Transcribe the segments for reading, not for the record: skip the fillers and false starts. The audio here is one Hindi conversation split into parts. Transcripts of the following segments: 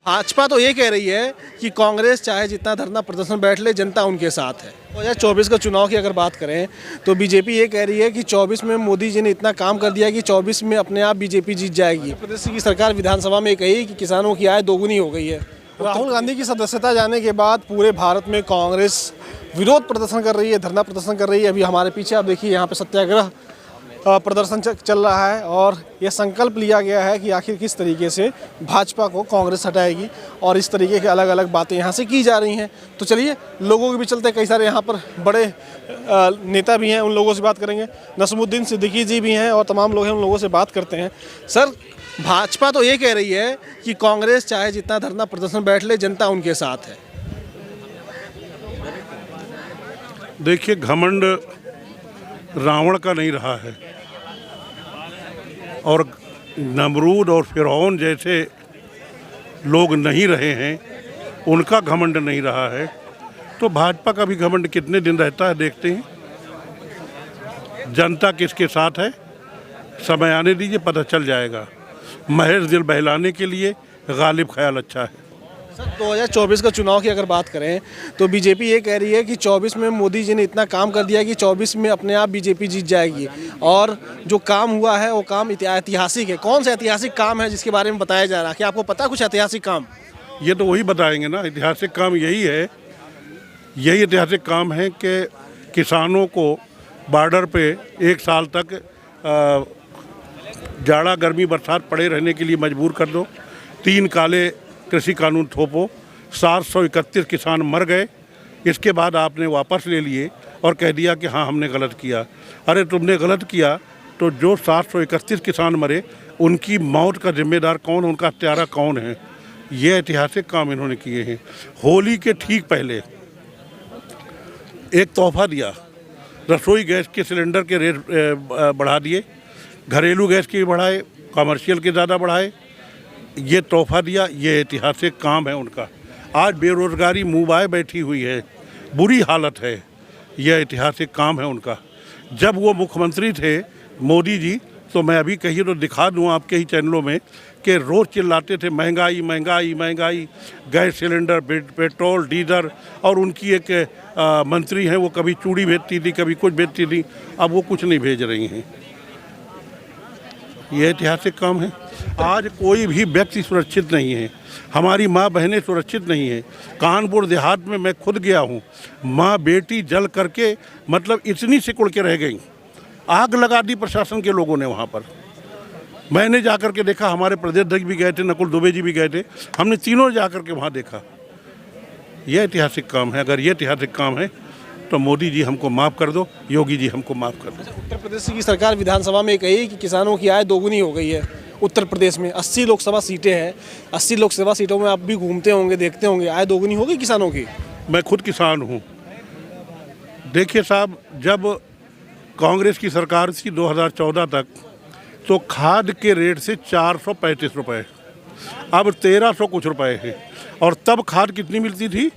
भाजपा तो ये कह रही है कि कांग्रेस चाहे जितना धरना प्रदर्शन बैठ ले, जनता उनके साथ है। 2024 का चुनाव की अगर बात करें तो बीजेपी ये कह रही है कि 24 में मोदी जी ने इतना काम कर दिया कि 24 में अपने आप बीजेपी जीत जाएगी। प्रदेश की सरकार विधानसभा में कही कि किसानों की आय दोगुनी हो गई है। राहुल गांधी की सदस्यता जाने के बाद पूरे भारत में कांग्रेस विरोध प्रदर्शन कर रही है, धरना प्रदर्शन कर रही है। अभी हमारे पीछे आप देखिए, यहाँ पे सत्याग्रह प्रदर्शन चल रहा है और यह संकल्प लिया गया है कि आखिर किस तरीके से भाजपा को कांग्रेस हटाएगी और इस तरीके की अलग अलग बातें यहाँ से की जा रही हैं। तो चलिए लोगों के भी चलते, कई सारे यहाँ पर बड़े नेता भी हैं, उन लोगों से बात करेंगे। नसमुद्दीन सिद्दीकी जी भी हैं और तमाम लोग हैं, उन लोगों से बात करते हैं। सर, भाजपा तो ये कह रही है कि कांग्रेस चाहे जितना धरना प्रदर्शन बैठ ले, जनता उनके साथ है। देखिए, घमंड रावण का नहीं रहा है और नमरूद और फिरौन जैसे लोग नहीं रहे हैं, उनका घमंड नहीं रहा है। तो भाजपा का भी घमंड कितने दिन रहता है, देखते हैं। जनता किसके साथ है, समय आने दीजिए, पता चल जाएगा। महज दिल बहलाने के लिए गालिब ख्याल अच्छा है। सर, 2024 का चुनाव की अगर बात करें तो बीजेपी ये कह रही है कि 24 में मोदी जी ने इतना काम कर दिया कि 24 में अपने आप बीजेपी जीत जाएगी और जो काम हुआ है वो काम ऐतिहासिक है। कौन सा ऐतिहासिक काम है जिसके बारे में बताया जा रहा है? क्या आपको पता कुछ ऐतिहासिक काम? ये तो वही बताएंगे ना। ऐतिहासिक काम यही है, यही ऐतिहासिक काम है कि किसानों को बॉर्डर पे 1 साल तक जाड़ा गर्मी बरसात पड़े रहने के लिए मजबूर कर दो। 3 काले कृषि कानून थोपो, 731 किसान मर गए। इसके बाद आपने वापस ले लिए और कह दिया कि हाँ, हमने गलत किया। अरे तुमने गलत किया तो जो 731 किसान मरे, उनकी मौत का जिम्मेदार कौन, उनका हत्यारा कौन है? ये ऐतिहासिक काम इन्होंने किए हैं। होली के ठीक पहले एक तोहफा दिया, रसोई गैस के सिलेंडर के रेट बढ़ा दिए, घरेलू गैस के भी बढ़ाए, कमर्शियल के ज़्यादा बढ़ाए। ये तोहफा दिया, ये ऐतिहासिक काम है उनका। आज बेरोज़गारी मुँह बाए बैठी हुई है, बुरी हालत है, यह ऐतिहासिक काम है उनका। जब वो मुख्यमंत्री थे मोदी जी, तो मैं अभी कहिए तो दिखा दूँ आपके ही चैनलों में कि रोज़ चिल्लाते थे महंगाई महंगाई महंगाई, गैस सिलेंडर, पेट्रोल, डीजल। और उनकी एक मंत्री हैं, वो कभी चूड़ी भेजती थी, कभी कुछ भेजती थी। अब वो कुछ नहीं भेज रही हैं। ये ऐतिहासिक काम है। आज कोई भी व्यक्ति सुरक्षित नहीं है, हमारी माँ बहनें सुरक्षित नहीं हैं। कानपुर देहात में मैं खुद गया हूँ, माँ बेटी जल करके मतलब इतनी सिकुड़ के रह गई। आग लगा दी प्रशासन के लोगों ने वहाँ पर। मैंने जाकर के देखा, हमारे प्रदेश अध्यक्ष भी गए थे, नकुल दुबे जी भी गए थे, हमने तीनों जाकर के वहाँ देखा। यह ऐतिहासिक काम है। अगर ये ऐतिहासिक काम है तो मोदी जी हमको माफ़ कर दो, योगी जी हमको माफ़ कर दो। उत्तर प्रदेश की सरकार विधानसभा में कही कि किसानों की आय दोगुनी हो गई है। उत्तर प्रदेश में 80 लोकसभा सीटें हैं, 80 लोकसभा सीटों में आप भी घूमते होंगे, देखते होंगे, आय दोगुनी हो गई किसानों की। मैं खुद किसान हूँ। देखिए साहब, जब कांग्रेस की सरकार थी 2014 तक, तो खाद के रेट से 435 रुपये, अब 1300 कुछ रुपए हैं। और तब खाद कितनी मिलती थी?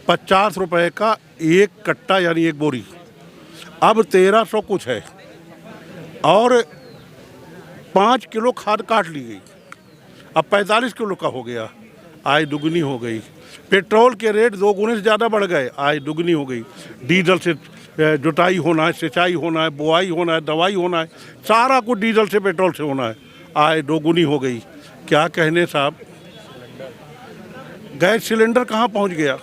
50 रुपये का एक कट्टा, यानी एक बोरी। अब 1300 कुछ है और 5 किलो खाद काट ली गई, अब 45 किलो का हो गया। आय दुगनी हो गई। पेट्रोल के रेट 2 गुने से ज़्यादा बढ़ गए, आय दुगनी हो गई। डीजल से जुताई होना है, सिंचाई होना है, बुआई होना है, दवाई होना है, सारा कुछ डीजल से पेट्रोल से होना है, आय दोगुनी हो गई। क्या कहने साहब, गैस सिलेंडर कहाँ पहुँच गया?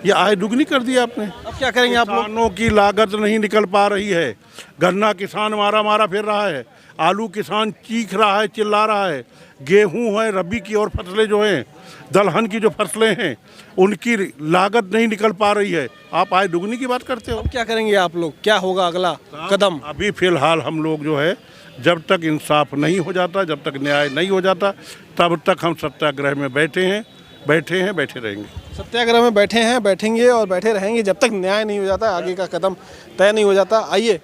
ये आय दुगनी कर दिया आपने। अब क्या करेंगे आप लोग? किसानों की लागत नहीं निकल पा रही है। गन्ना किसान मारा मारा फिर रहा है, आलू किसान चीख रहा है, चिल्ला रहा है। गेहूं है, रबी की और फसलें जो हैं, दलहन की जो फसलें हैं, उनकी लागत नहीं निकल पा रही है। आप आय दुगनी की बात करते हो। अब क्या करेंगे आप लोग? क्या होगा अगला कदम? अभी फिलहाल हम लोग जो है, जब तक इंसाफ नहीं हो जाता, जब तक न्याय नहीं हो जाता, तब तक हम सत्याग्रह में बैठे रहेंगे। सत्याग्रह में बैठे हैं, बैठेंगे और बैठे रहेंगे जब तक न्याय नहीं हो जाता, आगे का कदम तय नहीं हो जाता। आइए